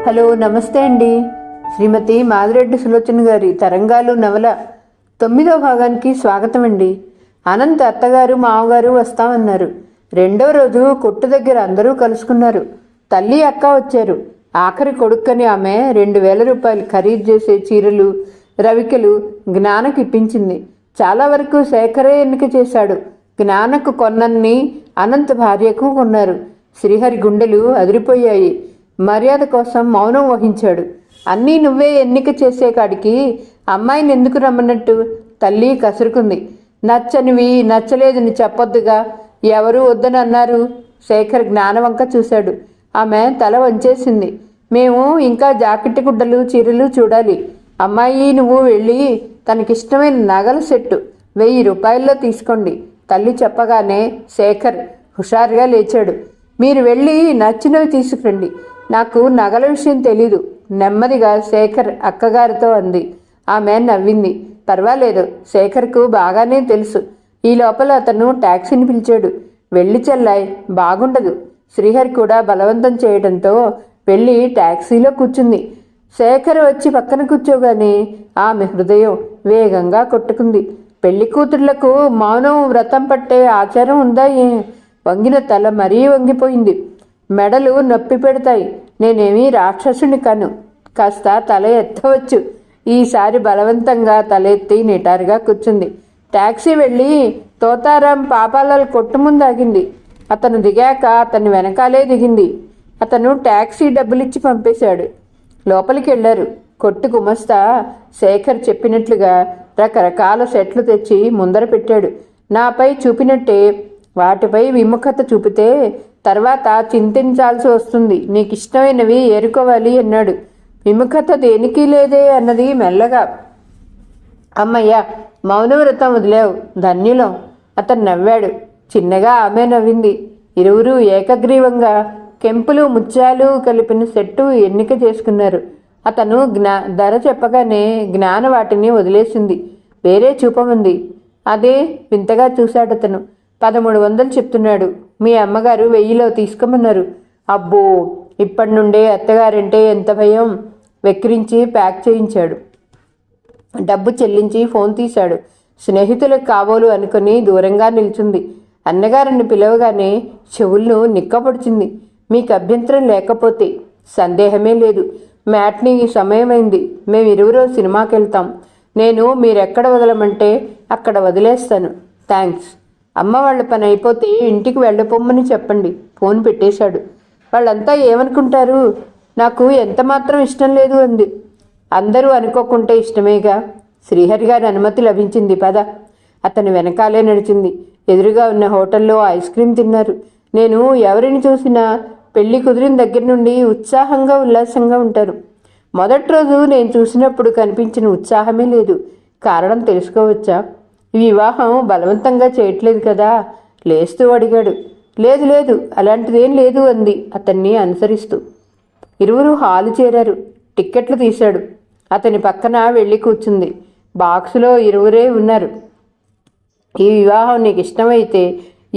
Hello, నమస్తే అండి. శ్రీమతి మాదిరెడ్డి సులోచన గారి తరంగాలు నవల 9వ భాగానికి స్వాగతం అండి. అనంత్ అత్తగారు మామగారు వస్తామన్నారు. రెండో రోజు కొట్టు దగ్గర అందరూ కలుసుకున్నారు. తల్లి అక్క వచ్చారు. ఆఖరి కొడుక్కని ఆమె 2,000 రూపాయలు ఖరీదు చేసే చీరలు రవికలు జ్ఞానకు ఇప్పించింది. చాలా వరకు శేఖరే ఎన్నిక చేశాడు. జ్ఞానకు కొన్నన్ని అనంత్ భార్యకు కొన్నారు. శ్రీహరి గుండెలు అదిరిపోయాయి. మర్యాద కోసం మౌనం వహించాడు. అన్నీ నువ్వే ఎన్నిక చేసే కాడికి అమ్మాయిని ఎందుకు రమ్మన్నట్టు? తల్లి కసురుకుంది. నచ్చనివి నచ్చలేదని చెప్పొద్దుగా. ఎవరు వద్దని అన్నారు? శేఖర్ జ్ఞానవంక చూశాడు. ఆమె తల వంచేసింది. మేము ఇంకా జాకెట్ గుడ్డలు చీరలు చూడాలి. అమ్మాయి నువ్వు వెళ్ళి తనకిష్టమైన నగల సెట్టు 1,000 రూపాయల్లో తీసుకోండి. తల్లి చెప్పగానే శేఖర్ హుషారుగా లేచాడు. మీరు వెళ్ళి నచ్చినవి తీసుకురండి. నాకు నగల విషయం తెలీదు, నెమ్మదిగా శేఖర్ అక్కగారితో అంది. ఆమె నవ్వింది. పర్వాలేదు, శేఖర్కు బాగానే తెలుసు. ఈ లోపల అతను ట్యాక్సీని పిలిచాడు. వెళ్ళి చెల్లాయ్, బాగుండదు. శ్రీహరి కూడా బలవంతం చేయడంతో వెళ్ళి ట్యాక్సీలో కూర్చుంది. శేఖర్ వచ్చి పక్కన కూర్చోగానే ఆమె హృదయం వేగంగా కొట్టుకుంది. పెళ్లి కూతుర్లకు మౌనం వ్రతం పట్టే ఆచారం ఉందా? వంగిన తల మరీ వంగిపోయింది. మెడలు నొప్పి పెడతాయి. నేనేమీ రాక్షసుని కాను. కాస్త తల ఎత్తవచ్చు. ఈసారి బలవంతంగా తలెత్తి నిటారుగా కూర్చుంది. ట్యాక్సీ వెళ్ళి తోతారాం పాపాలాల్ కొట్టు ముందు ఆగింది. అతను దిగాక అతని వెనకాలే దిగింది. అతను ట్యాక్సీ డబ్బులిచ్చి పంపేశాడు. లోపలికి వెళ్ళారు. కొట్టు గుమస్తా శేఖర్ చెప్పినట్లుగా రకరకాల సెట్లు తెచ్చి ముందర పెట్టాడు. నాపై చూపినట్టే వాటిపై విముఖత చూపితే తర్వాత చింతించాల్సి వస్తుంది. నీకు ఇష్టమైనవి ఏరుకోవాలి అన్నాడు. విముఖత దేనికి లేదే అన్నది మెల్లగా. అమ్మయ్య, మౌనవ్రతం వదిలేవు, ధన్యులం. అతను నవ్వాడు. చిన్నగా ఆమె నవ్వింది. ఇరువురు ఏకగ్రీవంగా కెంపులు ముత్యాలు కలిపిన సెట్టు ఎన్నిక చేసుకున్నారు. అతను ధర చెప్పగానే జ్ఞాన వాటిని వదిలేసింది. వేరే చూపమంది. అదే వింతగా చూశాడతను. 1,300 చెప్తున్నాడు. మీ అమ్మగారు 1,000లో తీసుకోమన్నారు. అబ్బో, ఇప్పటి నుండే అత్తగారంటే ఎంత భయం. వెక్కిరించి ప్యాక్ చేయించాడు. డబ్బు చెల్లించి ఫోన్ తీశాడు. స్నేహితులకు కాబోలు అనుకుని దూరంగా నిల్చుంది. అన్నగారిని పిలవగానే చెవులను నిక్కపొడిచింది. మీకు అభ్యంతరం లేకపోతే. సందేహమే లేదు. మ్యాట్నీ సమయమైంది. మేమిరువురో సినిమాకి వెళ్తాం. నేను మీరెక్కడ వదలమంటే అక్కడ వదిలేస్తాను. థ్యాంక్స్. అమ్మ వాళ్ళ పని అయిపోతే ఇంటికి వెళ్ళపోమ్మని చెప్పండి. ఫోన్ పెట్టేశాడు. వాళ్ళంతా ఏమనుకుంటారు? నాకు ఎంత మాత్రం ఇష్టం లేదు అంది. అందరూ అనుకోకుంటే ఇష్టమేగా. శ్రీహరి గారి అనుమతి లభించింది. పద. అతని వెనకాలే నడిచింది. ఎదురుగా ఉన్న హోటల్లో ఐస్ క్రీమ్ తిన్నారు. నేను ఎవరిని చూసినా పెళ్లి కుదిరిన దగ్గర నుండి ఉత్సాహంగా ఉల్లాసంగా ఉంటారు. మొదటి రోజు నేను చూసినప్పుడు కనిపించిన ఉత్సాహమే లేదు. కారణం తెలుసుకోవచ్చా? ఈ వివాహం బలవంతంగా చేయట్లేదు కదా? లేస్తూ అడిగాడు. లేదు లేదు, అలాంటిదేం లేదు అంది అతన్ని అనుసరిస్తూ. ఇరువురు హాలు చేరారు. టిక్కెట్లు తీశాడు. అతని పక్కన వెళ్ళి కూర్చుంది. బాక్సులో ఇరువురే ఉన్నారు. ఈ వివాహం నీకు ఇష్టమైతే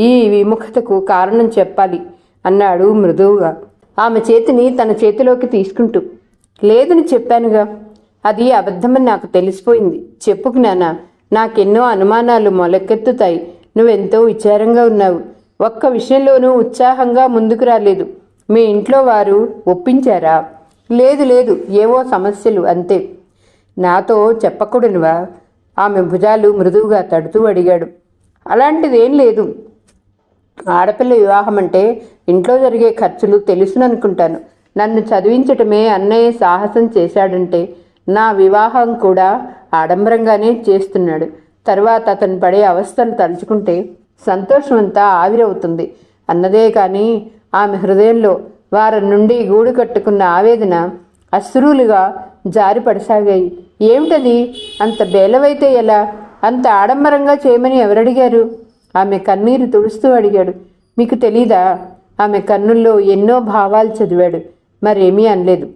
ఈ విముఖతకు కారణం చెప్పాలి అన్నాడు మృదువుగా, ఆమె చేతిని తన చేతిలోకి తీసుకుంటూ. లేదని చెప్పానుగా. అది అబద్ధమని నాకు తెలిసిపోయింది. చెప్పు జ్ఞానా. నాకెన్నో అనుమానాలు మొలకెత్తుతాయి. నువ్వెంతో విచారంగా ఉన్నావు. ఒక్క విషయంలోనూ ఉత్సాహంగా ముందుకు రాలేదు. మీ ఇంట్లో వారు ఒప్పించారా? లేదు లేదు, ఏవో సమస్యలు అంతే. నాతో చెప్పకూడనువా? ఆమె భుజాలు మృదువుగా తడుతూ అడిగాడు. అలాంటిదేం లేదు. ఆడపిల్ల వివాహం అంటే ఇంట్లో జరిగే ఖర్చులు తెలుసుననుకుంటాను. నన్ను చదివించటమే అన్నయ్య సాహసం చేశాడంటే నా వివాహం కూడా ఆడంబరంగానే చేస్తున్నాడు. తర్వాత అతను పడే అవస్థలు తలుచుకుంటే సంతోషం అంతా ఆవిరవుతుంది అన్నదే కానీ ఆమె హృదయంలో వారం నుండి గూడు కట్టుకున్న ఆవేదన అశ్రులుగా జారిపడసాగాయి. ఏమిటది? అంత బేలవైతే ఎలా? అంత ఆడంబరంగా చేయమని ఎవరడిగారు? ఆమె కన్నీరు తుడుస్తూ అడిగాడు. మీకు తెలీదా? ఆమె కన్నుల్లో ఎన్నో భావాలు చదివాడు. మరేమీ అనలేదు.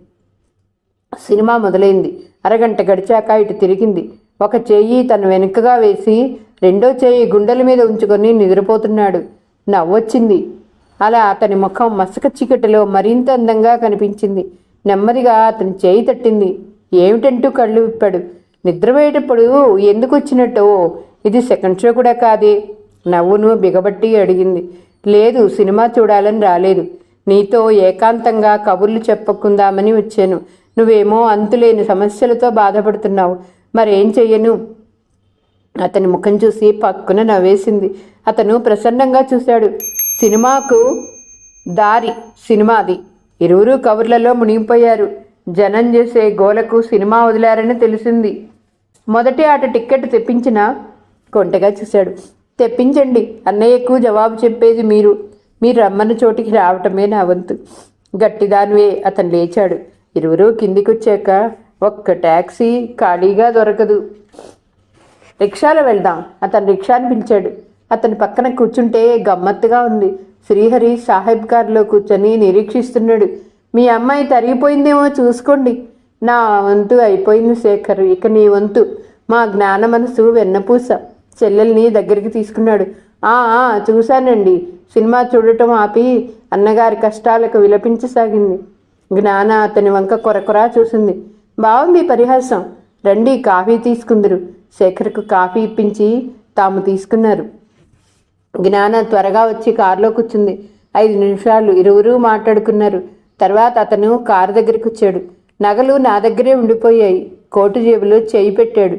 సినిమా మొదలైంది. అరగంట గడిచాక ఇటు తిరిగింది. ఒక చెయ్యి తను వెనుకగా వేసి రెండో చెయ్యి గుండెల మీద ఉంచుకొని నిద్రపోతున్నాడు. నవ్వొచ్చింది. అలా అతని ముఖం మసక చీకటిలో మరింత అందంగా కనిపించింది. నెమ్మదిగా అతని చేయి తట్టింది. ఏమిటంటూ కళ్ళు విప్పాడు. నిద్రపోయేటప్పుడు ఎందుకు వచ్చినట్టో? ఇది సెకండ్ షో కూడా కాదే. నవ్వును బిగబట్టి అడిగింది. లేదు, సినిమా చూడాలని రాలేదు. నీతో ఏకాంతంగా కబుర్లు చెప్పుకుందామని వచ్చాను. నువ్వేమో అంతులేని సమస్యలతో బాధపడుతున్నావు. మరేం చెయ్యను? అతని ముఖం చూసి పక్కున నవ్వేసింది. అతను ప్రసన్నంగా చూశాడు. సినిమాకు దారి సినిమాది. ఇరువురు కబుర్లలో మునిగిపోయారు. జనం చేసే గోలకు సినిమా వదిలారని తెలిసింది. మొదటి ఆట టిక్కెట్ తెప్పించినా కొంటగా చూశాడు. తెప్పించండి, అన్నయ్యకు జవాబు చెప్పేది మీరు. మీరు రమ్మన్న చోటికి రావటమే నా వంతు. గట్టిదానివే. అతను లేచాడు. ఇరువురు కిందికొచ్చాక ఒక్క ట్యాక్సీ ఖాళీగా దొరకదు. రిక్షాలో వెళ్దాం. అతను రిక్షాని పిలిచాడు. అతని పక్కన కూర్చుంటే గమ్మత్తుగా ఉంది. శ్రీహరి సాహెబ్ కారులో కూర్చొని నిరీక్షిస్తున్నాడు. మీ అమ్మాయి తరిగిపోయిందేమో చూసుకోండి. నా వంతు అయిపోయింది శేఖర్, ఇక నీ వంతు. మా జ్ఞాన మనసు వెన్నపూస. చెల్లెల్ని దగ్గరికి తీసుకున్నాడు. చూశానండి. సినిమా చూడటం ఆపి అన్నగారి కష్టాలకు విలపించసాగింది. జ్ఞాన అతని వంక కొరకొరా చూసింది. బాగుంది పరిహాసం. రండి, కాఫీ తీసుకుందరు. శేఖర్కు కాఫీ ఇప్పించి తాము తీసుకున్నారు. జ్ఞాన త్వరగా వచ్చి కారులో కూర్చుంది. 5 నిమిషాలు ఇరువురు మాట్లాడుకున్నారు. తర్వాత అతను కారు దగ్గరికి వచ్చాడు. నగలు నా దగ్గరే ఉండిపోయాయి. కోటు జేబులో చేయి పెట్టాడు.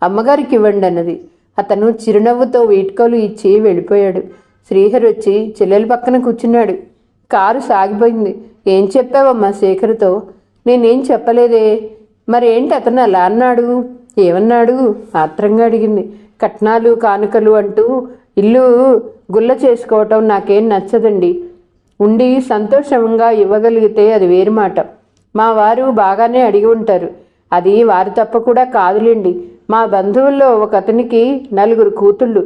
అమ్మగారికి ఇవ్వండి అన్నది. అతను చిరునవ్వుతో వీడ్కోలు ఇచ్చి వెళ్ళిపోయాడు. శ్రీహరి వచ్చి చెల్లెల పక్కన కూర్చున్నాడు. కారు సాగిపోయింది. ఏం చెప్పావమ్మా శేఖర్తో? నేనేం చెప్పలేదే. మరేంటి అతను అలా అన్నాడు? ఏమన్నాడు? ఆత్రంగా అడిగింది. కట్నాలు కానుకలు అంటూ ఇల్లు గుల్ల చేసుకోవటం నాకేం నచ్చదండి. ఉండి సంతోషంగా ఇవ్వగలిగితే అది వేరు మాట. మా వారు బాగానే అడిగి ఉంటారు. అది వారి తప్ప కూడా కాదులేండి. మా బంధువుల్లో ఒక అతనికి 4 కూతుళ్ళు,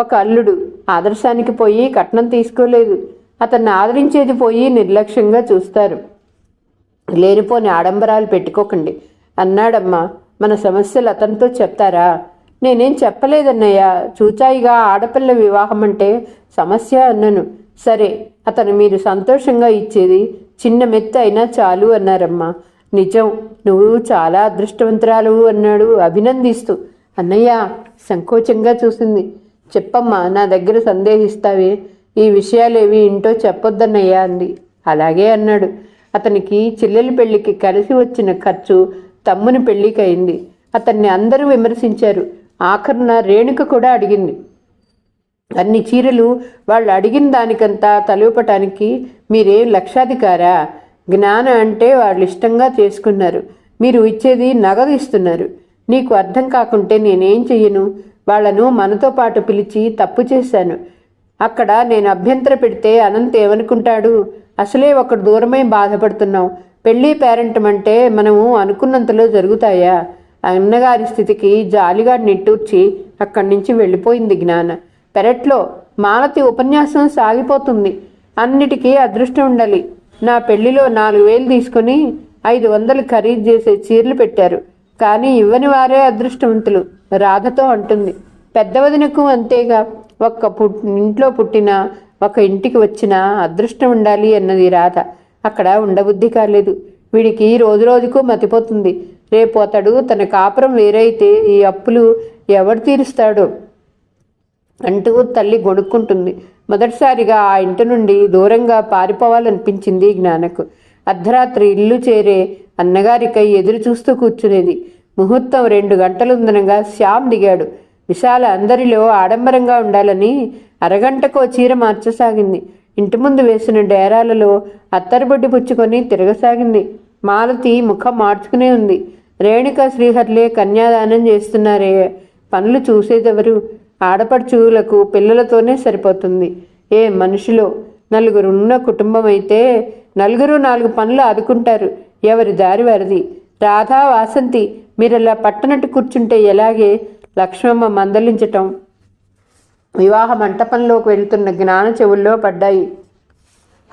ఒక అల్లుడు. ఆదర్శానికి పోయి కట్నం తీసుకోలేదు. అతన్ని ఆదరించేది పోయి నిర్లక్ష్యంగా చూస్తారు. లేనిపోని ఆడంబరాలు పెట్టుకోకండి అన్నాడమ్మా. మన సమస్యలు అతనితో చెప్తారా? నేనేం చెప్పలేదన్నయ్య. చూచాయిగా ఆడపిల్ల వివాహం అంటే సమస్య అన్నను. సరే, అతను మీరు సంతోషంగా ఇచ్చేది చిన్న మెత్త అయినా చాలు అన్నారమ్మా. నిజం, నువ్వు చాలా అదృష్టవంతురాలు అన్నాడు అభినందిస్తూ. అన్నయ్య సంకోచంగా చూసింది. చెప్పమ్మా, నా దగ్గర సందేహిస్తావే. ఈ విషయాలేవి ఇంటో చెప్పొద్దన్నయ్యా అంది. అలాగే అన్నాడు. అతనికి చెల్లెలి పెళ్లికి కలిసి వచ్చిన ఖర్చు తమ్ముని పెళ్లికి అయింది. అతన్ని అందరూ విమర్శించారు. ఆఖరున రేణుక కూడా అడిగింది. అన్ని చీరలు వాళ్ళు అడిగిన దానికంతా తలూపటానికి మీరేం లక్షాధికారా? జ్ఞాన అంటే వాళ్ళు ఇష్టంగా చేసుకున్నారు. మీరు ఇచ్చేది నగదు ఇస్తున్నారు. నీకు అర్థం కాకుంటే నేనేం చెయ్యను? వాళ్లను మనతో పాటు పిలిచి తప్పు చేశాను. అక్కడ నేను అభ్యంతర పెడితే అనంత్ ఏమనుకుంటాడు? అసలే ఒకడు దూరమై బాధపడుతున్నాం. పెళ్ళి పేరెంటం అంటే మనము అనుకున్నంతలో జరుగుతాయా? అన్నగారి స్థితికి జాలిగా నిట్టూర్చి అక్కడి నుంచి వెళ్ళిపోయింది జ్ఞాన. పెరట్లో మాలతి ఉపన్యాసం సాగిపోతుంది. అన్నిటికీ అదృష్టం ఉండాలి. నా పెళ్లిలో 4,000 తీసుకుని 500 ఖరీదు చేసే చీరలు పెట్టారు. కానీ ఇవ్వని వారే అదృష్టవంతులు రాధతో అంటుంది. పెద్దవదినకు అంతేగా. ఇంట్లో పుట్టిన ఒక ఇంటికి వచ్చిన అదృష్టం ఉండాలి అన్నది రాధ. అక్కడ ఉండబుద్ధి కాలేదు. వీడికి రోజుకు మతిపోతుంది. రేపు అతడు తన కాపురం వేరైతే ఈ అప్పులు ఎవడు తీరుస్తాడో అంటూ తల్లి గొణుక్కుంటుంది. మొదటిసారిగా ఆ ఇంటి నుండి దూరంగా పారిపోవాలనిపించింది జ్ఞానకు. అర్ధరాత్రి ఇల్లు చేరే అన్నగారికై ఎదురు చూస్తూ కూర్చునేది. ముహూర్తం 2 గంటలుందనగా శ్యామ్ దిగాడు. విశాల అందరిలో ఆడంబరంగా ఉండాలని అరగంటకో చీర మార్చసాగింది. ఇంటి ముందు వేసిన డేరాలలో అత్తరుబొడ్డి పుచ్చుకొని తిరగసాగింది. మాలతి ముఖం మార్చుకునే ఉంది. రేణుక శ్రీహర్లే కన్యాదానం చేస్తున్నారే. పనులు చూసేదెవరు? ఆడపడుచులకు పిల్లలతోనే సరిపోతుంది. ఏ మనుషులో 4 ఉన్న కుటుంబం అయితే 4 పనులు ఆదుకుంటారు. ఎవరి దారి వారిది. రాధా, వాసంతి మీరలా పట్టనట్టు కూర్చుంటే ఎలాగే? లక్ష్మమ్మ మందలించటం వివాహ మంటపంలోకి వెళ్తున్న జ్ఞాన చెవుల్లో పడ్డాయి.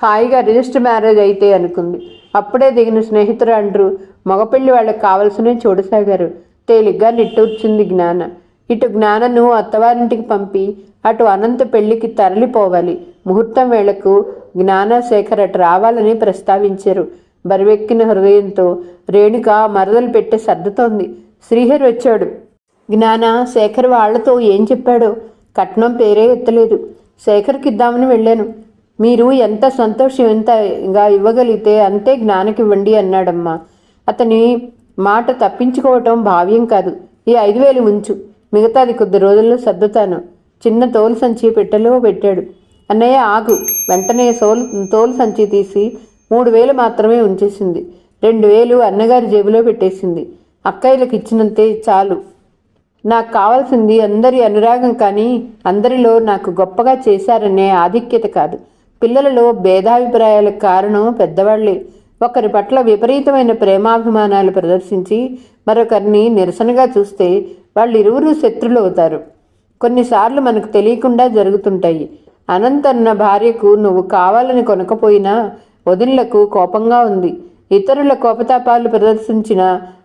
హాయిగా రిజిస్టర్ మ్యారేజ్ అయితే అనుకుంది. అప్పుడే దిగిన స్నేహితురాండ్రు మగపెళ్లి వాళ్ళకి కావలసినవి చూడసాగారు. తేలిగ్గా నిట్టూర్చింది జ్ఞాన. ఇటు జ్ఞానను అత్తవారింటికి పంపి అటు అనంత పెళ్లికి తరలిపోవాలి. ముహూర్తం వేళకు జ్ఞాన శేఖర్ అటు రావాలని ప్రస్తావించారు. బరువెక్కిన హృదయంతో రేణుక మరదలు పెట్టే సర్దుతోంది. శ్రీహరి వచ్చాడు. జ్ఞాన శేఖర్ వాళ్లతో ఏం చెప్పాడో. కట్నం పేరే ఎత్తలేదు. శేఖర్కి ఇద్దామని వెళ్ళాను. మీరు ఎంత సంతోషంగా ఇవ్వగలిగితే అంతే జ్ఞానకి ఇవ్వండి అన్నాడమ్మా. అతని మాట తప్పించుకోవటం భావ్యం కాదు. ఈ 5,000 ఉంచు, మిగతాది కొద్ది రోజుల్లో సర్దుతాను. చిన్న తోలు సంచి పెట్టెలో పెట్టాడు. అన్నయ్య ఆగు. వెంటనే తోలు సంచి తీసి 3,000 మాత్రమే ఉంచేసింది. 2,000 అన్నగారి జేబులో పెట్టేసింది. అక్కయ్యలకు ఇచ్చినంతే చాలు. నాకు కావాల్సింది అందరి అనురాగం, కానీ అందరిలో నాకు గొప్పగా చేశారనే ఆధిక్యత కాదు. పిల్లలలో భేదాభిప్రాయాలకు కారణం పెద్దవాళ్లే. ఒకరి పట్ల విపరీతమైన ప్రేమాభిమానాలు ప్రదర్శించి మరొకరిని నిరసనగా చూస్తే వాళ్ళిరువురు శత్రులు అవుతారు. కొన్నిసార్లు మనకు తెలియకుండా జరుగుతుంటాయి. అనంతన్న భార్యకు నువ్వు కావాలని కొనకపోయినా వదినలకు కోపంగా ఉంది. ఇతరుల కోపతాపాలు ప్రదర్శించిన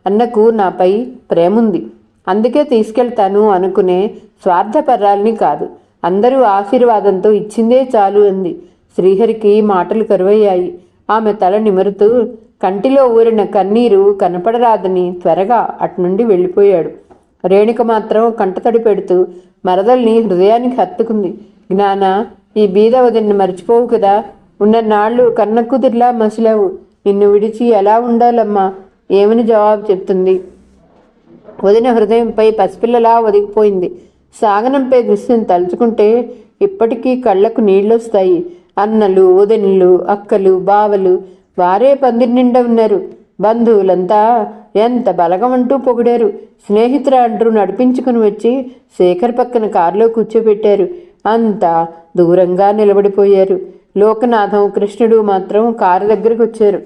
అన్నకు నాపై ప్రేముంది. అందుకే తీసుకెళ్తాను అనుకునే స్వార్థపరాల్ని కాదు. అందరూ ఆశీర్వాదంతో ఇచ్చిందే చాలు అంది. శ్రీహరికి మాటలు కరువయ్యాయి. ఆమె తల నిమురుతూ కంటిలో ఊరిన కన్నీరు కనపడరాదని త్వరగా అటునుండి వెళ్ళిపోయాడు. రేణుక మాత్రం కంటతడి పెడుతూ మరదల్ని హృదయానికి హత్తుకుంది. జ్ఞాన, ఈ బీద వదిన్ని మర్చిపోవు కదా. ఉన్ననాళ్ళు కన్న కుదిరిలా మసిలావు. నిన్ను విడిచి ఎలా ఉండాలమ్మా? ఏమని జవాబు చెప్తుంది? వదిన హృదయంపై పసిపిల్లలా ఒదిగిపోయింది. సాగనంపే దృశ్యం తలుచుకుంటే ఇప్పటికీ కళ్లకు నీళ్ళొస్తాయి. అన్నలు, వదినలు, అక్కలు, బావలు వారే పందిరి నిండా ఉన్నారు. బంధువులంతా ఎంత బలగమంటూ పొగిడారు. స్నేహితురా అంటూ నడిపించుకుని వచ్చి శేఖర్ పక్కన కారులో కూర్చోబెట్టారు. అంతా దూరంగా నిలబడిపోయారు. లోకనాథం, కృష్ణుడు మాత్రం కారు దగ్గరకు వచ్చారు.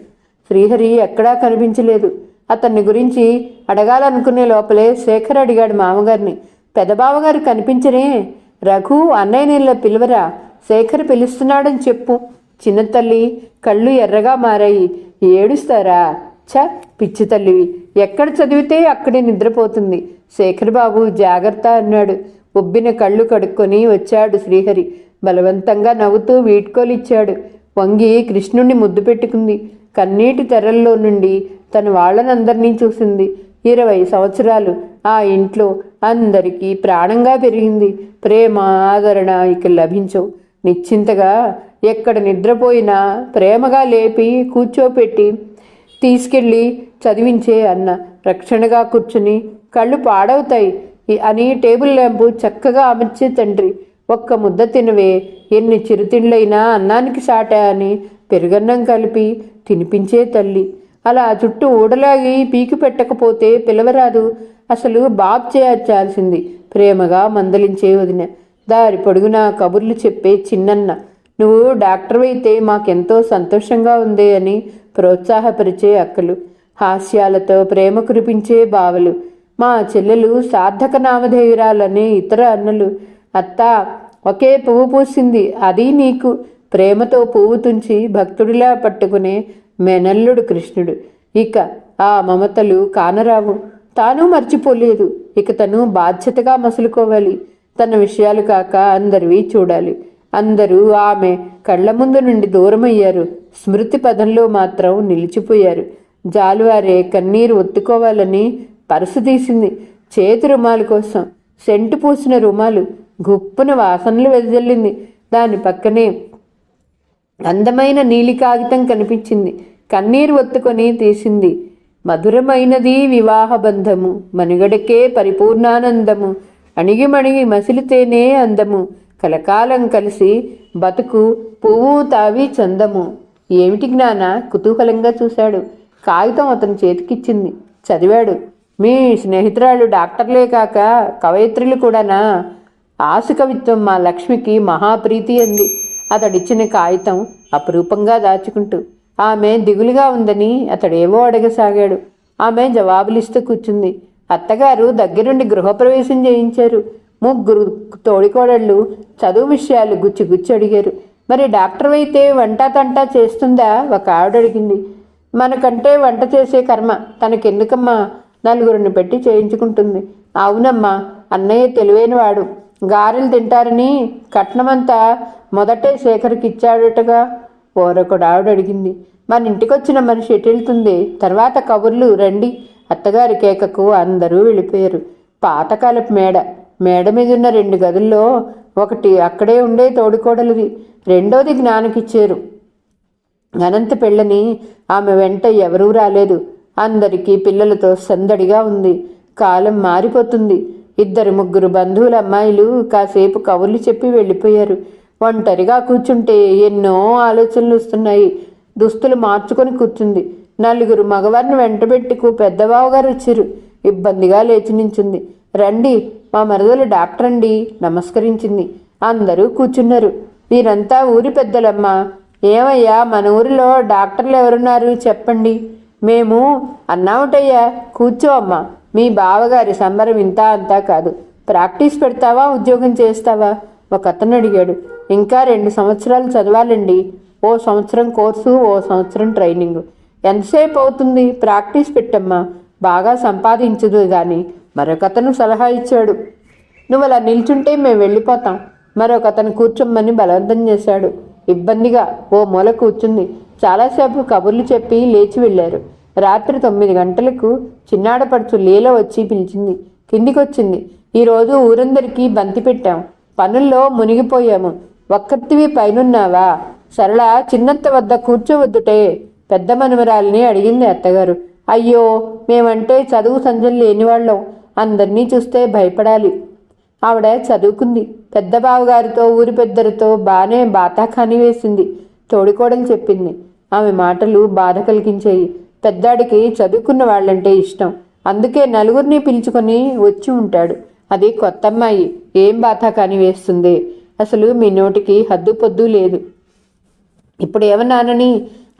శ్రీహరి ఎక్కడా కనిపించలేదు. అతన్ని గురించి అడగాలనుకునే లోపలే శేఖర్ అడిగాడు మామగారిని. పెదబావగారు కనిపించరే? రఘు, అన్నయ్య నీళ్ళ పిలువరా? శేఖర్ పిలుస్తున్నాడని చెప్పు. చిన్నతల్లి కళ్ళు ఎర్రగా మారాయి. ఏడుస్తారా? ఛ, పిచ్చి తల్లివి. ఎక్కడ చదివితే అక్కడే నిద్రపోతుంది. శేఖర్ బాబు జాగ్రత్త అన్నాడు. ఉబ్బిన కళ్ళు కడుక్కొని వచ్చాడు శ్రీహరి. బలవంతంగా నవ్వుతూ వీడ్కోలిచ్చాడు. వంగి కృష్ణుణ్ణి ముద్దు పెట్టుకుంది. కన్నీటి తెరల్లో నుండి తన వాళ్ళనందరినీ చూసింది. 20 సంవత్సరాలు ఆ ఇంట్లో అందరికీ ప్రాణంగా పెరిగింది. ప్రేమ, ఆదరణ ఇక లభించవు. నిశ్చింతగా ఎక్కడ నిద్రపోయినా ప్రేమగా లేపి కూర్చోపెట్టి తీసుకెళ్ళి చదివించే అన్న. రక్షణగా కూర్చుని కళ్ళు పాడవుతాయి అని టేబుల్ ల్యాంపు చక్కగా అమర్చే తండ్రి. ఒక్క ముద్ద తినవే, ఎన్ని చిరుతిండ్లైనా అన్నానికి సాటా అని పెరుగన్నం కలిపి తినిపించే తల్లి. అలా చుట్టూ ఊడలాగి పీకి పెట్టకపోతే పిలవరాదు. అసలు బాబ్ చేయాల్సింది. ప్రేమగా మందలించే వదిన. దారి పొడుగునా కబుర్లు చెప్పే చిన్నన్న. నువ్వు డాక్టర్ అయితే మాకెంతో సంతోషంగా ఉంది అని ప్రోత్సాహపరిచే అక్కలు. హాస్యాలతో ప్రేమ కురిపించే బావలు. మా చెల్లెలు సార్థక నామధేయురాలనే ఇతర అన్నలు. అత్త, ఒకే పువ్వు పూసింది, అది నీకు. ప్రేమతో పువ్వు తుంచి భక్తుడిలా పట్టుకునే మెనల్లుడు కృష్ణుడు. ఇక ఆ మమతలు కానరావు. తాను మర్చిపోలేదు. ఇక తను బాధ్యతగా మసులుకోవాలి. తన విషయాలు కాక అందరివి చూడాలి. అందరూ ఆమె కళ్ల ముందు నుండి దూరమయ్యారు. స్మృతి పదంలో మాత్రం నిలిచిపోయారు. జాలువారే కన్నీరు ఒత్తుకోవాలని పరుసు తీసింది. చేతి రుమాలు కోసం. సెంటు పూసిన రుమాలు గుప్పున వాసనలు వెదజల్లింది. దాని పక్కనే అందమైన నీలి కాగితం కనిపించింది. కన్నీరు ఒత్తుకొని తీసింది. మధురమైనది వివాహ బంధము, మనుగడకే పరిపూర్ణానందము, అణిగిమణిగి మసిలితేనే అందము, కలకాలం కలిసి బతుకు పువ్వు తావి చందము. ఏమిటి జ్ఞాన? కుతూహలంగా చూశాడు. కాగితం అతని చేతికిచ్చింది. చదివాడు. మీ స్నేహితురాలు డాక్టర్లే కాక కవయిత్రులు కూడానా? ఆసు కవిత్వం మా లక్ష్మికి మహాప్రీతి అంది అతడిచ్చిన కాగితం అపురూపంగా దాచుకుంటూ. ఆమె దిగులుగా ఉందని అతడేవో అడగసాగాడు. ఆమె జవాబులిస్తూ కూర్చుంది. అత్తగారు దగ్గరుండి గృహప్రవేశం చేయించారు. 3 తోడికోడళ్ళు చదువు విషయాలు గుచ్చి అడిగారు. మరి డాక్టర్ అయితే వంట తంటా చేస్తుందా? ఒక ఆవిడ అడిగింది. మనకంటే వంట చేసే కర్మ తనకెందుకమ్మా? 4 పెట్టి చేయించుకుంటుంది. అవునమ్మా, అన్నయ్య తెలివైనవాడు. గారెలు తింటారని కట్నమంతా మొదటే శేఖర్కి ఇచ్చాడటగా. ఓరొకడు ఆవిడ అడిగింది. మన ఇంటికొచ్చిన మనిషి ఎటు వెళ్తుంది? తర్వాత కబుర్లు రండి. అత్తగారి కేకకు అందరూ వెళ్ళిపోయారు. పాతకాలపు మేడ మీదున్న 2 గదుల్లో ఒకటి అక్కడే ఉండే తోడుకోడలిది, రెండోది జ్ఞానకిచ్చారు. అనంత పెళ్ళని ఆమె వెంట ఎవరూ రాలేదు. అందరికీ పిల్లలతో సందడిగా ఉంది. కాలం మారిపోతుంది. 2-3 బంధువుల అమ్మాయిలు కాసేపు కబుర్లు చెప్పి వెళ్ళిపోయారు. ఒంటరిగా కూర్చుంటే ఎన్నో ఆలోచనలు వస్తున్నాయి. దుస్తులు మార్చుకొని కూర్చుంది. 4 మగవారిని వెంటబెట్టుకు పెద్దబావగారు వచ్చారు. ఇబ్బందిగా లేచి నించుంది. రండి, మా మరదలు డాక్టర్ అండి. నమస్కరించింది. అందరూ కూర్చున్నారు. మీరంతా ఊరి పెద్దలమ్మా. ఏమయ్యా, మన ఊరిలో డాక్టర్లు ఎవరున్నారు చెప్పండి. మేము అన్నావుటయ్యా. కూర్చో అమ్మా. మీ బావగారి సంబరం ఇంత అంతా కాదు. ప్రాక్టీస్ పెడతావా, ఉద్యోగం చేస్తావా? ఒక అతను అడిగాడు. ఇంకా 2 సంవత్సరాలు చదవాలండి. ఓ సంవత్సరం కోర్సు, ఓ సంవత్సరం ట్రైనింగ్. ఎంతసేపు అవుతుంది? ప్రాక్టీస్ పెట్టమ్మా, బాగా సంపాదించదు కానీ. మరొకతను సలహా ఇచ్చాడు. నువ్వు అలా నిల్చుంటే మేము వెళ్ళిపోతాం. మరొకతను కూర్చోమ్మని బలవంతం చేశాడు. ఇబ్బందిగా ఓ మూల కూర్చుంది. చాలాసేపు కబుర్లు చెప్పి లేచి వెళ్ళారు. రాత్రి 9 గంటలకు చిన్నాడపడుచు లీల వచ్చి పిలిచింది. కిందికొచ్చింది. ఈరోజు ఊరందరికీ బంతి పెట్టాం. పనుల్లో మునిగిపోయాము. ఒక్కర్తివి పైనున్నావా? సరళ చిన్నత్త వద్ద కూర్చోవద్దుటే పెద్ద మనవరాలిని అడిగింది అత్తగారు. అయ్యో, మేమంటే చదువు సంజలు లేనివాళ్ళం. అందరినీ చూస్తే భయపడాలి. ఆవిడ చదువుకుంది. పెద్ద బావగారితో ఊరి పెద్దలతో బానే బాతాఖాని వేసింది. తోడికోడలు చెప్పింది. ఆమె మాటలు బాధ కలిగించాయి. పెద్దాడికి చదువుకున్న వాళ్ళంటే ఇష్టం. అందుకే నలుగురిని పిలుచుకొని వచ్చి ఉంటాడు. అది కొత్తమ్మాయి. ఏం బాతాఖాని వేస్తుంది? అసలు మీ నోటికి హద్దు పొద్దు లేదు. ఇప్పుడు ఏమన్నానని?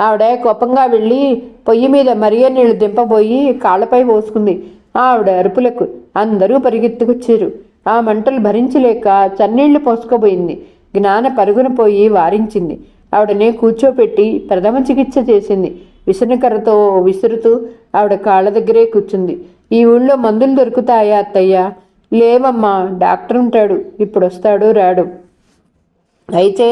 ఆవిడ కోపంగా వెళ్ళి పొయ్యి మీద మరిగే నీళ్లు దింపబోయి కాళ్ళపై పోసుకుంది. ఆవిడ అరుపులకు అందరూ పరిగెత్తుకొచ్చారు. ఆ మంటలు భరించలేక చన్నీళ్లు పోసుకోబోయింది. జ్ఞాన పరుగున పోయి వారించింది. ఆవిడనే కూర్చోపెట్టి ప్రథమ చికిత్స చేసింది. విసనకర్రతో విసురుతూ ఆవిడ కాళ్ళ దగ్గరే కూర్చుంది. ఈ ఊళ్ళో మందులు దొరుకుతాయా అత్తయ్య? లేవమ్మా, డాక్టర్ ఉంటాడు. ఇప్పుడు వస్తాడో రాడు. అయితే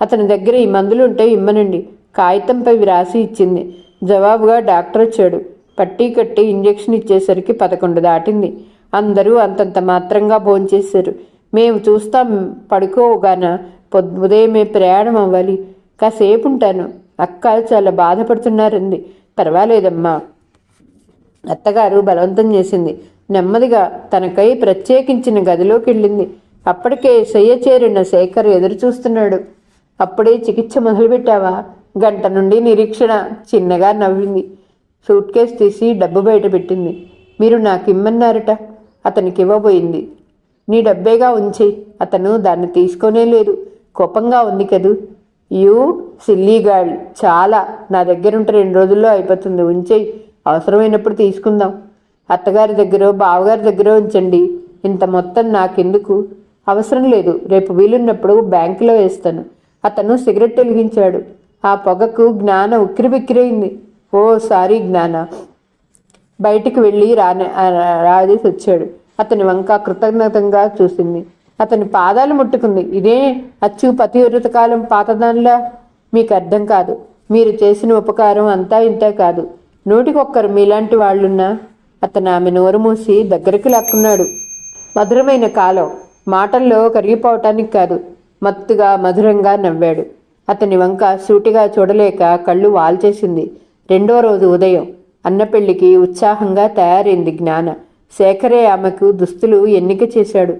అతని దగ్గర ఈ మందులు ఉంటే ఇమ్మనండి. కాగితంపై వ్రాసి ఇచ్చింది. జవాబుగా డాక్టర్ వచ్చాడు. పట్టీ కట్టి ఇంజెక్షన్ ఇచ్చేసరికి 11 దాటింది. అందరూ అంతంత మాత్రంగా భోంచేశారు. మేము చూస్తాం, పడుకోగాన ఉదయమే ప్రయాణం అవ్వాలి. కాసేపు ఉంటాను. అక్క చాలా బాధపడుతున్నారంది. పర్వాలేదమ్మా, అత్తగారు బలవంతం చేసింది. నెమ్మదిగా తనకై ప్రత్యేకించిన గదిలోకి వెళ్ళింది. అప్పటికే శయ్య చేరిన శేఖర్ ఎదురు చూస్తున్నాడు. అప్పుడే చికిత్స మొదలుపెట్టావా? గంట నుండి నిరీక్షణ. చిన్నగా నవ్వింది. సూట్ కేసు తీసి డబ్బు బయట పెట్టింది. మీరు నాకు ఇమ్మన్నారట. అతనికి ఇవ్వబోయింది. నీ డబ్బేగా ఉంచేయి. అతను దాన్ని తీసుకోనే లేదు. కోపంగా ఉంది కదూ. You silly girl. చాలా. నా దగ్గరుంటే 2 రోజుల్లో అయిపోతుంది. ఉంచేయి. అవసరమైనప్పుడు తీసుకుందాం. అత్తగారి దగ్గర, బావగారి దగ్గర ఉంచండి. ఇంత మొత్తం నాకెందుకు? అవసరం లేదు. రేపు వీలున్నప్పుడు బ్యాంకులో వేస్తాను. అతను సిగరెట్ వెలిగించాడు. ఆ పొగకు జ్ఞాన ఉక్కిరిబిక్కిరైంది. ఓ సారీ జ్ఞాన. బయటికి వెళ్ళి రాజేసి వచ్చాడు. అతని వంక కృతజ్ఞతంగా చూసింది. అతని పాదాలు ముట్టుకుంది. ఇదే అచ్చు పతివ్రత కాలం పాతదానిలా? మీకు అర్థం కాదు. మీరు చేసిన ఉపకారం అంతా ఇంతే కాదు. 100కి1 మీలాంటి వాళ్ళున్నా. అతను ఆమె నోరు మూసి దగ్గరికి లాక్కున్నాడు. మధురమైన కాలం. మాటల్లో కరిగిపోవటానికి కాదు, మత్తుగా మధురంగా నవ్వాడు. అతని వంక సూటిగా చూడలేక కళ్ళు వాల్చేసింది. 2వ రోజు ఉదయం అన్నపెళ్లికి ఉత్సాహంగా తయారైంది జ్ఞాన. శేఖరే ఆమెకు దుస్తులు ఎన్నిక చేశాడు.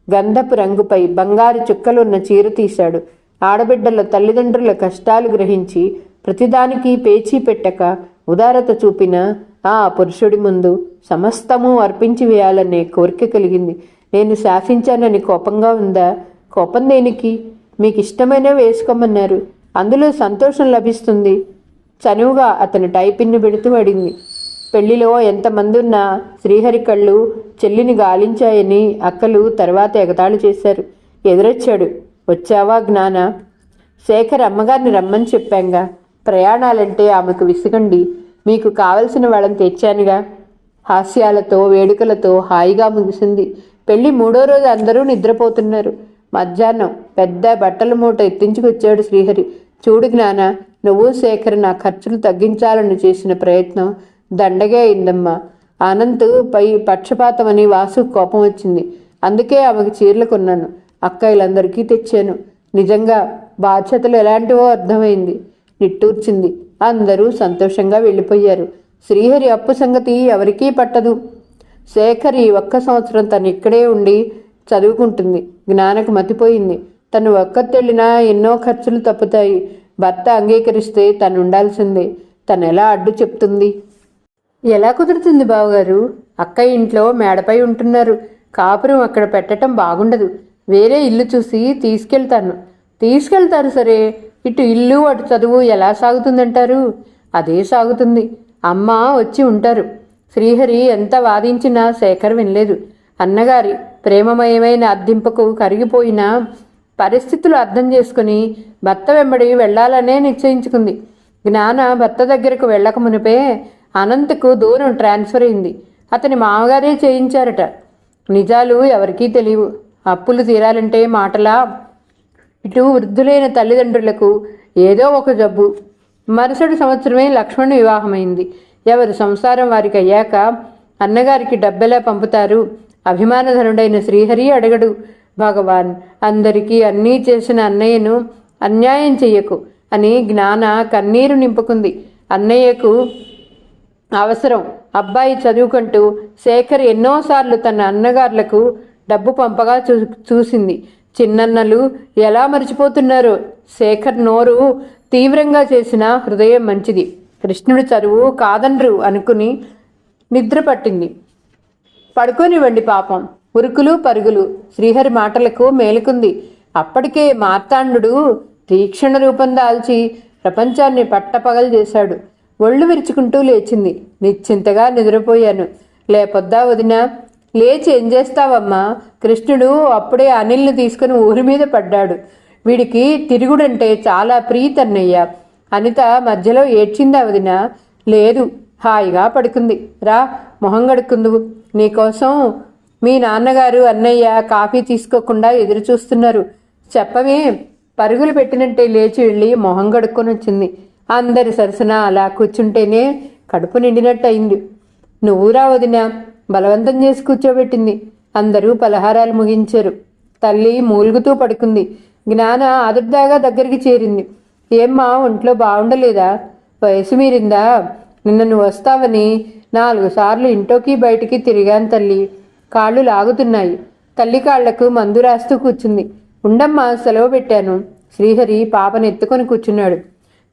గంధపు రంగుపై బంగారు చుక్కలున్న చీర తీశాడు. ఆడబిడ్డల తల్లిదండ్రుల కష్టాలు గ్రహించి ప్రతిదానికి పేచీ పెట్టక ఉదారత చూపిన ఆ పురుషుడి ముందు సమస్తము అర్పించి వేయాలనే కోరిక కలిగింది. నేను శాసించానని కోపంగా ఉందా? కోపం దేనికి? మీకు ఇష్టమైనవి వేసుకోమన్నారు. అందులో సంతోషం లభిస్తుంది. చనువుగా అతని టైపిన్ను పెడుతూ అడిగింది. పెళ్లిలో ఎంతమంది ఉన్నా శ్రీహరి కళ్ళు చెల్లిని గాలించాయని అక్కలు తర్వాత ఎగతాళి చేశారు. ఎదురొచ్చాడు. వచ్చావా జ్ఞాన? శేఖర్ అమ్మగారిని రమ్మని చెప్పాంగా. ప్రయాణాలంటే ఆమెకు విసుగండి. మీకు కావలసిన వాళ్ళని తెచ్చానుగా. హాస్యాలతో వేడుకలతో హాయిగా ముగిసింది. పెళ్లి 3వ రోజు అందరూ నిద్రపోతున్నారు. మధ్యాహ్నం పెద్ద బట్టల మూట ఎత్తించుకొచ్చాడు శ్రీహరి. చూడు జ్ఞాన, నువ్వు శేఖర్ నా ఖర్చులు తగ్గించాలని చేసిన ప్రయత్నం దండగే అయిందమ్మా. అనంత్ పై పక్షపాతమని వాసుకు కోపం వచ్చింది. అందుకే ఆమెకు చీరలు కొన్నాను, అక్కయ్యలందరికీ తెచ్చాను. నిజంగా బాధ్యతలు ఎలాంటివో అర్థమైంది. నిట్టూర్చింది. అందరూ సంతోషంగా వెళ్ళిపోయారు. శ్రీహరి అప్పు సంగతి ఎవరికీ పట్టదు. శేఖర్ ఈ ఒక్క సంవత్సరం తను ఇక్కడే ఉండి చదువుకుంటుంది. జ్ఞానకు మతిపోయింది. తను ఒక్కతెళ్ళినా ఎన్నో ఖర్చులు తప్పుతాయి. భర్త అంగీకరిస్తే తను ఉండాల్సిందే. తను ఎలా అడ్డు చెప్తుంది? ఎలా కుదురుతుంది బావగారు? అక్క ఇంట్లో మేడపై ఉంటున్నారు. కాపురం అక్కడ పెట్టడం బాగుండదు. వేరే ఇల్లు చూసి తీసుకెళ్తారు సరే. ఇటు ఇల్లు అటు చదువు ఎలా సాగుతుందంటారు? అదే సాగుతుంది. అమ్మ వచ్చి ఉంటారు. శ్రీహరి ఎంత వాదించినా శేఖర్ వినలేదు. అన్నగారి ప్రేమమయమైన అర్థింపుకు కరిగిపోయిన పరిస్థితులు అర్థం చేసుకుని భర్త వెంబడి వెళ్లాలనే నిశ్చయించుకుంది. జ్ఞాన భర్త దగ్గరకు వెళ్ళక మునిపే అనంతకు దూరం ట్రాన్స్ఫర్ అయింది. అతని మామగారే చేయించారట. నిజాలు ఎవరికీ తెలియవు. అప్పులు తీరాలంటే మాటలా? ఇటు వృద్ధులైన తల్లిదండ్రులకు ఏదో ఒక జబ్బు. మరుసటి సంవత్సరమే లక్ష్మణ్ వివాహమైంది. ఎవరి సంసారం వారికి అయ్యాక అన్నగారికి డబ్బెలా పంపుతారు? అభిమానధనుడైన శ్రీహరి అడగడు. భగవాన్, అందరికీ అన్నీ చేసిన అన్నయ్యను అన్యాయం చెయ్యకు అని జ్ఞాన కన్నీరు నింపుకుంది. అన్నయ్యకు అవసరం. అబ్బాయి చదువుకుంటూ శేఖర్ ఎన్నోసార్లు తన అన్నగారులకు డబ్బు పంపగా చూసింది. చిన్నన్నలు ఎలా మర్చిపోతున్నారో. శేఖర్ నోరు తీవ్రంగా చేసిన హృదయం మంచిది. కృష్ణుడి చదువు కాదన్రు అనుకుని నిద్ర పట్టింది. పడుకోనివ్వండి పాపం. ఉరుకులు పరుగులు. శ్రీహరి మాటలకు మేలుకుంది. అప్పటికే మార్తాండు తీక్షణ రూపం దాల్చి ప్రపంచాన్ని పట్టపగలు చేశాడు. ఒళ్ళు విరుచుకుంటూ లేచింది. నిశ్చింతగా నిద్రపోయాను. లేపొద్దా వదినా? లేచి ఏం చేస్తావమ్మా? కృష్ణుడు అప్పుడే అనిల్ని తీసుకుని ఊరి మీద పడ్డాడు. వీడికి తిరుగుడంటే చాలా ప్రీతన్నయ్య. అనిత మధ్యలో ఏడ్చిందా వదినా? లేదు, హాయిగా పడుకుంది. రా, మొహం గడుక్కుందువు. నీకోసం మీ నాన్నగారు అన్నయ్య కాఫీ తీసుకోకుండా ఎదురు చూస్తున్నారు. చెప్పమే. పరుగులు పెట్టినట్టే లేచి వెళ్ళి మొహం గడుక్కొని వచ్చింది. అందరి సరసన అలా కూర్చుంటేనే కడుపు నిండినట్టు అయింది. నువ్వురా వదినా? బలవంతం చేసి కూర్చోబెట్టింది. అందరూ పలహారాలు ముగించారు. తల్లి మూలుగుతూ పడుకుంది. జ్ఞాన ఆదుర్దాగా దగ్గరికి చేరింది. ఏమ్మా, ఒంట్లో బాగుండలేదా? వయసు మీరిందా? నిన్న నువ్వు వస్తావని 4 సార్లు ఇంట్లోకి బయటికి తిరిగాను తల్లి. కాళ్ళు లాగుతున్నాయి. తల్లి కాళ్లకు మందు రాస్తూ కూర్చుంది. ఉండమ్మా, సెలవు పెట్టాను. శ్రీహరి పాపను ఎత్తుకొని కూర్చున్నాడు.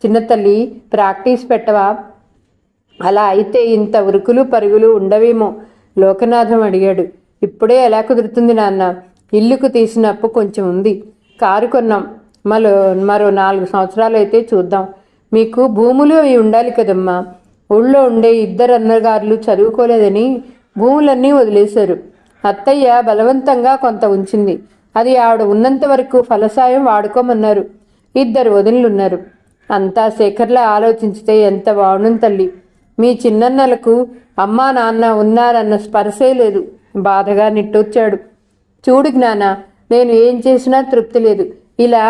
చిన్న తల్లి, ప్రాక్టీస్ పెట్టవా? అలా అయితే ఇంత ఉరుకులు పరుగులు ఉండవేమో. లోకనాథం అడిగాడు. ఇప్పుడే ఎలా కుదురుతుంది నాన్న? ఇల్లుకు తీసిన అప్పు కొంచెం ఉంది. కారు కొన్నాం. మరో 4 సంవత్సరాలు అయితే చూద్దాం. మీకు భూములు అవి ఉండాలి కదమ్మా. ఊళ్ళో ఉండే 2 అన్నగారులు చదువుకోలేదని భూములన్నీ వదిలేశారు. అత్తయ్య బలవంతంగా కొంత ఉంచింది. అది ఆవిడ ఉన్నంత వరకు ఫలసాయం వాడుకోమన్నారు. 2 వదినలున్నారు. అంతా శేఖర్లా ఆలోచించితే ఎంత బాగుండు తల్లి. మీ చిన్నన్నలకు అమ్మా నాన్న ఉన్నారన్న స్పర్శే లేదు. బాధగా నిట్టూర్చాడు. చూడు జ్ఞాన, నేను ఏం చేసినా తృప్తి లేదు. ఇలా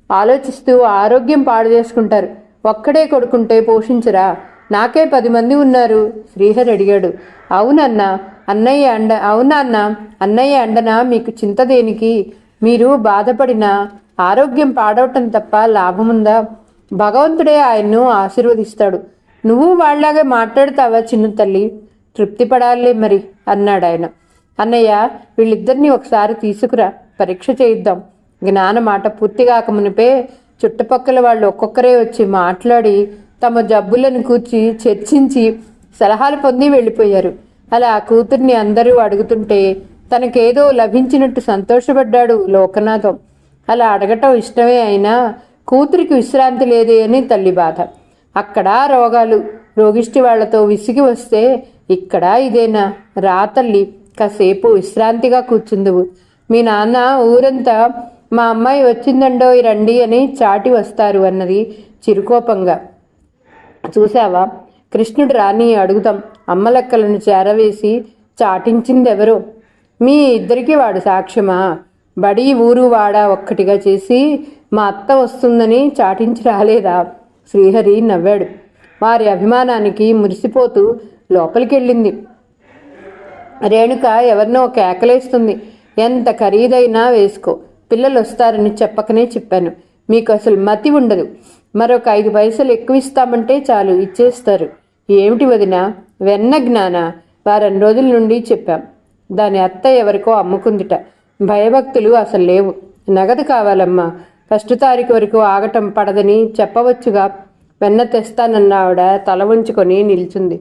ఆలోచిస్తూ ఆరోగ్యం పాడు చేసుకుంటారు. ఒక్కడే కొడుకుంటే పోషించరా? నాకే 10 మంది ఉన్నారు. శ్రీహరి అడిగాడు. అవునన్నా అన్నయ్య అండనా? మీకు చింత దేనికి? మీరు బాధపడినా ఆరోగ్యం పాడవటం తప్ప లాభముందా? భగవంతుడే ఆయన్ను ఆశీర్వదిస్తాడు. నువ్వు వాళ్ళలాగా మాట్లాడతావా చిన్న తల్లి? తృప్తి పడాలే మరి అన్నాడు ఆయన. అన్నయ్య, వీళ్ళిద్దరినీ ఒకసారి తీసుకురా, పరీక్ష చేయిద్దాం. జ్ఞాన మాట పూర్తిగాక మునిపే చుట్టుపక్కల వాళ్ళు ఒక్కొక్కరే వచ్చి మాట్లాడి తమ జబ్బులను కూర్చి చర్చించి సలహాలు పొంది వెళ్ళిపోయారు. అలా కూతుర్ని అందరూ అడుగుతుంటే తనకేదో లభించినట్టు సంతోషపడ్డాడు లోకనాథం. అలా అడగటం ఇష్టమే అయినా కూతురికి విశ్రాంతి లేదే అని తల్లి బాధ. అక్కడ రోగాలు, రోగిష్టి వాళ్లతో విసిగి వస్తే ఇక్కడ ఇదేనా? రా తల్లి, కాసేపు విశ్రాంతిగా కూర్చుందువు. మీ నాన్న ఊరంతా మా అమ్మాయి వచ్చిందండో రండి అని చాటి వస్తారు అన్నది చిరుకోపంగా. చూసావా, కృష్ణుడు రాని అడుగుతాం. అమ్మలెక్కలను చేరవేసి చాటించిందెవరో? మీ ఇద్దరికి వాడు సాక్ష్యమా? బడి ఊరు వాడ ఒక్కటిగా చేసి మా అత్త వస్తుందని చాటించి రాలేదా? శ్రీహరి నవ్వాడు. వారి అభిమానానికి మురిసిపోతూ లోపలికెళ్ళింది. రేణుక ఎవరినో కేకలేస్తుంది. ఎంత ఖరీదైనా వేసుకో, పిల్లలు వస్తారని చెప్పకనే చెప్పాను. మీకు అసలు మతి ఉండదు. మరొక 5 పైసలు ఎక్కువ ఇస్తామంటే చాలు ఇచ్చేస్తారు. ఏమిటి వదినా, వెన్న జ్ఞాన? వారం రోజుల నుండి చెప్పాం. దాని అత్త ఎవరికో అమ్ముకుందిట. భయభక్తులు అసలు లేవు. నగదు కావాలమ్మా. ఫస్ట్ తారీఖు వరకు ఆగటం పడదని చెప్పవచ్చుగా. వెన్న తెస్తానన్న ఆవిడ తల ఉంచుకొని నిల్చుంది.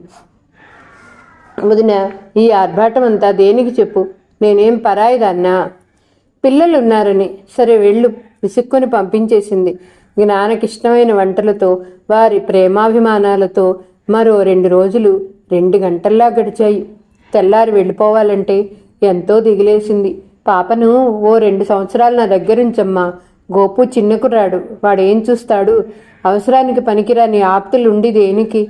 వదిన, ఈ ఆర్భాటం అంతా దేనికి చెప్పు? నేనేం పరాయిదాన్నా? పిల్లలున్నారని. సరే వెళ్ళు, విసుక్కుని పంపించేసింది. జ్ఞానకిష్టమైన వంటలతో, వారి ప్రేమాభిమానాలతో మరో 2 రోజులు 2 గంటల్లా గడిచాయి. తెల్లారి వెళ్ళిపోవాలంటే ఎంతో దిగిలేసింది. పాపను ఓ 2 సంవత్సరాలు నా దగ్గరుంచమ్మా. గోపు చిన్న కుర్రాడు, వాడేం చూస్తాడు? అవసరానికి పనికిరాని ఆప్తులుండి దేనికి?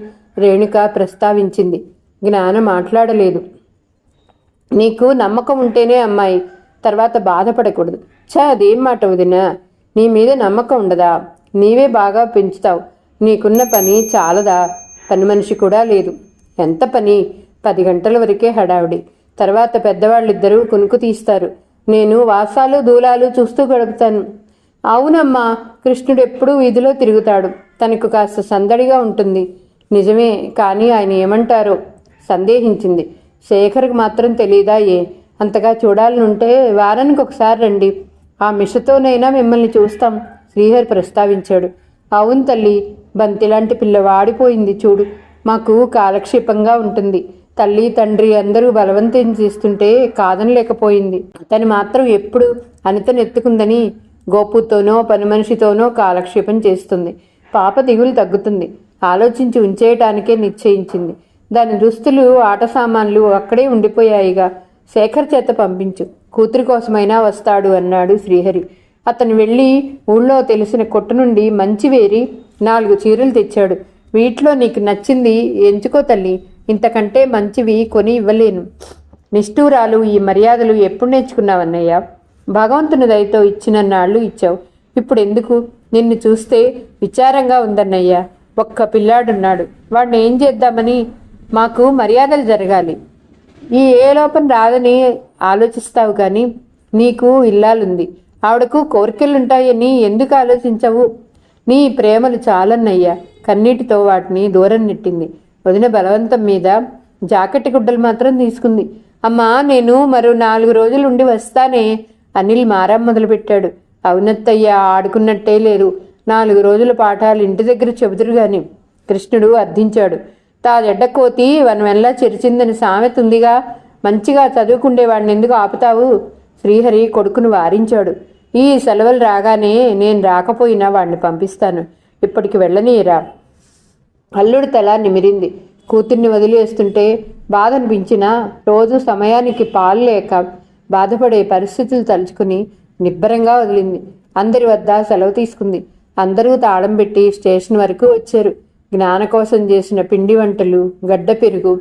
రేణుక ప్రస్తావించింది. జ్ఞాన మాట్లాడలేదు. నీకు నమ్మకం ఉంటేనే అమ్మాయి, తర్వాత బాధపడకూడదు. అదేం మాట వదినా? నీ మీద నమ్మకం ఉండదా? నీవే బాగా పెంచుతావు. నీకున్న పని చాలదా? పని మనిషి కూడా లేదు. ఎంత పని? 10 గంటల వరకే హడావిడి. తర్వాత పెద్దవాళ్ళిద్దరూ కునుకు తీస్తారు. నేను వాసాలు దూలాలు చూస్తూ గడుపుతాను. అవునమ్మా, కృష్ణుడు ఎప్పుడూ వీధిలో తిరుగుతాడు. తనకు కాస్త సందడిగా ఉంటుంది. నిజమే, కానీ ఆయన ఏమంటారో సందేహించింది. శేఖర్కి మాత్రం తెలీదా? అంతగా చూడాలనుంటే వారానికి ఒకసారి రండి. ఆ మిషతోనైనా మిమ్మల్ని చూస్తాం, శ్రీహరి ప్రస్తావించాడు. అవును తల్లి, బంతిలాంటి పిల్ల వాడిపోయింది చూడు. మాకు కాలక్షేపంగా ఉంటుంది. తల్లి తండ్రి అందరూ బలవంతం చేస్తుంటే కాదనలేకపోయింది. తను మాత్రం ఎప్పుడు అనితనెత్తుకుందని గోపుతోనో పని మనిషితోనో కాలక్షేపం చేస్తుంది. పాప దిగులు తగ్గుతుంది. ఆలోచించి ఉంచేయటానికే నిశ్చయించింది. దాని దుస్తులు ఆట సామాన్లు అక్కడే ఉండిపోయాయిగా. శేఖర్ చేత పంపించు, కూతురి కోసమైనా వస్తాడు అన్నాడు శ్రీహరి. అతను వెళ్ళి ఊళ్ళో తెలిసిన కొట్టు నుండి మంచి వేరి 4 చీరలు తెచ్చాడు. వీటిలో నీకు నచ్చింది ఎంచుకో తల్లి, ఇంతకంటే మంచివి కొని ఇవ్వలేను. నిష్ఠూరాలు, ఈ మర్యాదలు ఎప్పుడు నేర్చుకున్నావన్నయ్య? భగవంతుని దయతో ఇచ్చిన నాళ్ళు ఇచ్చావు. ఇప్పుడు ఎందుకు? నిన్ను చూస్తే విచారంగా ఉందన్నయ్య. ఒక్క పిల్లాడున్నాడు, వాడిని ఏం చేద్దామని? మాకు మర్యాదలు జరగాలి. ఏ లోపం రాదని ఆలోచిస్తావు కానీ నీకు ఇల్లాలుంది. ఆవిడకు కోరికలుంటాయని ఎందుకు ఆలోచించవు? నీ ప్రేమలు చాలన్నయ్యా. కన్నీటితో వాటిని దూరం నెట్టింది. వదిన బలవంతం మీద జాకెట్ గుడ్డలు మాత్రం తీసుకుంది. అమ్మా, నేను మరో 4 రోజులు ఉండి వస్తానే. అనిల్ మారం మొదలుపెట్టాడు. అవునత్తయ్యా, ఆడుకున్నట్టే లేదు. 4 రోజుల పాఠాలు ఇంటి దగ్గర చెబుతురు గాని కృష్ణుడు అర్థించాడు. తాజెడ్డ కోతి వనవెల్లా చెరిచిందని సామెత ఉందిగా. మంచిగా చదువుకుండేవాడిని ఎందుకు ఆపుతావు? శ్రీహరి కొడుకును వారించాడు. ఈ సెలవులు రాగానే నేను రాకపోయినా వాడిని పంపిస్తాను. ఇప్పటికి వెళ్ళనీయరా? అల్లుడు తల నిమిరింది. కూతుర్ని వదిలేస్తుంటే బాధ అనిపించినా రోజు సమయానికి పాలు లేక బాధపడే పరిస్థితులు తలుచుకుని నిబ్బరంగా వదిలింది. అందరి వద్ద సెలవు తీసుకుంది. అందరూ తాళం పెట్టి స్టేషన్ వరకు వచ్చారు. జ్ఞాన కోసం చేసిన పిండి వంటలు, గడ్డ పెరుగు,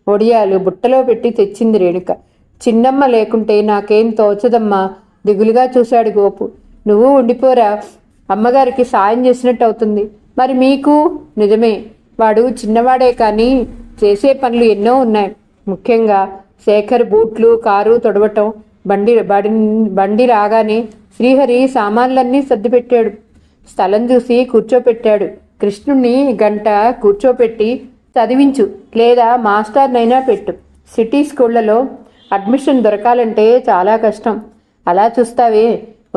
ఒడియాలు బుట్టలో పెట్టి తెచ్చింది రేణుక. చిన్నమ్మ లేకుంటే నాకేం తోచదమ్మా, దిగులుగా చూశాడు గోపు. నువ్వు ఉండిపోరా, అమ్మగారికి సాయం చేసినట్టు అవుతుంది. మరి మీకు? నిజమే, వాడు చిన్నవాడే కానీ చేసే పనులు ఎన్నో ఉన్నాయి. ముఖ్యంగా శేఖర్ బూట్లు, కారు తొడవటం. బండి రాగానే శ్రీహరి సామాన్లన్నీ సర్దిపెట్టాడు. స్థలం చూసి కూర్చోపెట్టాడు. కృష్ణుణ్ణి గంట కూర్చోపెట్టి చదివించు, లేదా మాస్టర్నైనా పెట్టు. సిటీ స్కూళ్లలో అడ్మిషన్ దొరకాలంటే చాలా కష్టం. అలా చూస్తావే,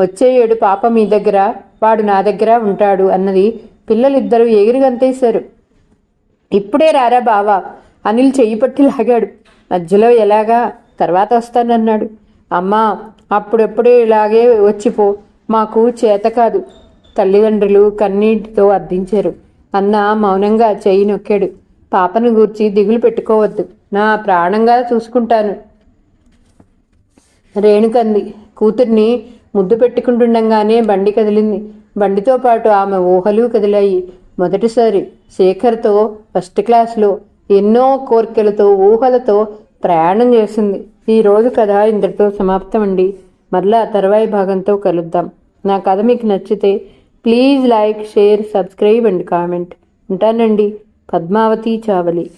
వచ్చే ఏడు పాప మీ దగ్గర, వాడు నా దగ్గర ఉంటాడు అన్నది పిల్లలిద్దరూ ఎగిరిగంతేశారు. ఇప్పుడే రారా బావా, అనిల్ చెయ్యి పట్టి లాగాడు. మధ్యలో ఎలాగా? తర్వాత వస్తానన్నాడు. అమ్మా, అప్పుడెప్పుడే ఇలాగే వచ్చిపో, మాకు చేత కాదు. తల్లిదండ్రులు కన్నీటితో అర్థించారు. అన్న మౌనంగా చెయ్యి నొక్కాడు. పాపను గూర్చి దిగులు పెట్టుకోవద్దు, నా ప్రాణంగా చూసుకుంటాను. రేణుకంది. కూతుర్ని ముద్దు పెట్టుకుంటుండగానే బండి కదిలింది. బండితో పాటు ఆమె ఊహలు కదిలాయి. మొదటిసారి శేఖర్తో ఫస్ట్ క్లాస్లో ఎన్నో కోరికలతో ఊహలతో ప్రయాణం చేసింది. ఈరోజు కథ ఇంతటితో సమాప్తం అండి. మరలా తర్వాయి భాగంతో కలుద్దాం. నా కథ మీకు నచ్చితే please like, share, subscribe and comment. ఉంటానండి. పద్మావతి చావలి.